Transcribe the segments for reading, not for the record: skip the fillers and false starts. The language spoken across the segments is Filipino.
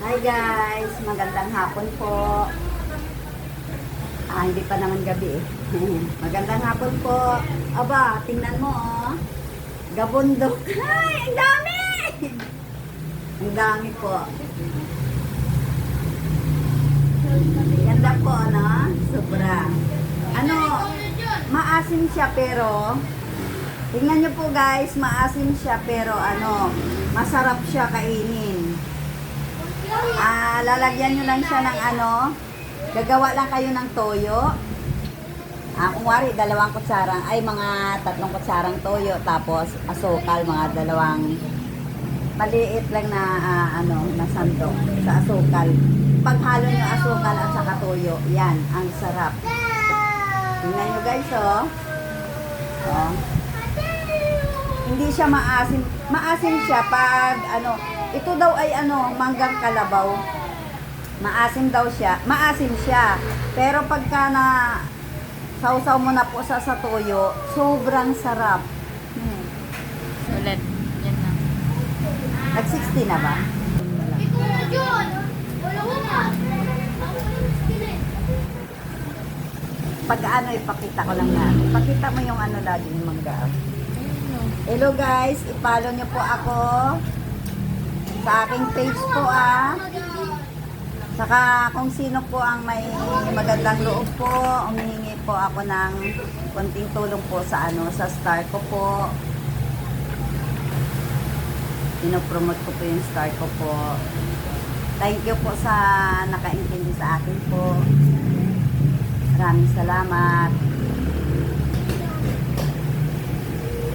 Hi guys, magandang hapon po. Hindi pa naman gabi eh. Magandang hapon po. Aba, tingnan mo oh. Gabundok. Ay, ang dami! Ang dami po. Ganda po, no? Sobra. Ano, maasim siya pero tingnan nyo po guys, maasim siya pero masarap siya kainin. Lalagyan nyo lang siya ng gagawa lang kayo ng toyo. Kung wari, 2 kutsarang, mga 3 kutsarang toyo, tapos asukal, mga 2 maliit lang na na sandok sa asukal. Paghalo nyo asukal at saka toyo, yan, ang sarap. Tingnan nyo guys, oh. Hindi siya maasim. Maasim siya pag ito daw ay manggang kalabaw. Maasim daw siya. Maasim siya. Pero pagka na sausaw mo na po sa toyo, sobrang sarap. Ulit. Yan na. Nag-60 na ba? Pag ipakita ko lang na. Ipakita mo yung laging mangga. Hello guys, i-follow nyo po ako sa aking page po Saka kung sino po ang may magandang loob po, humihingi po ako ng konting tulong po sa sa star ko po. Pinopromote ko po yung star ko po. Thank you po sa nakaintindi sa akin po. Maraming salamat.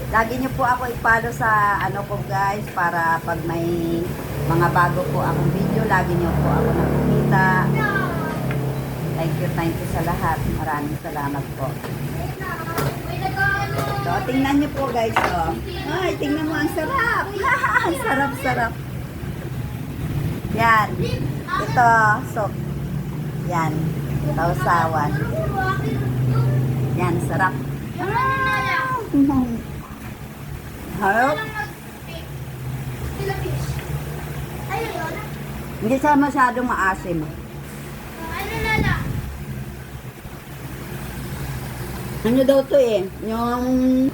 Lagi niyo po ako i-follow sa ko guys, para pag may mga bago po akong video, lagi niyo po ako nakikita. Thank you sa lahat. Maraming salamat po. So, tingnan niyo po guys, oh. Ay, tingnan mo, ang sarap. Ang sarap. Yan. Ito, so, yan. Tausawan. Yan, sarap. Harap. Hindi siya masyadong maasim. Ano daw to eh? Yung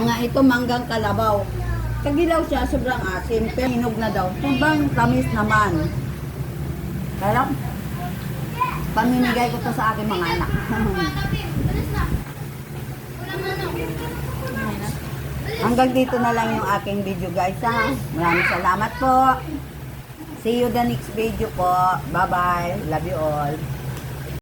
nga ito, manggang kalabaw. Kagilaw siya, sobrang asim. Pero hinog na daw. Sobrang tamis naman. Kaya pamimigay ko to sa aking mga anak. Hanggang dito na lang yung aking video guys Maraming salamat po. See you the next video po. Bye bye. Love you all.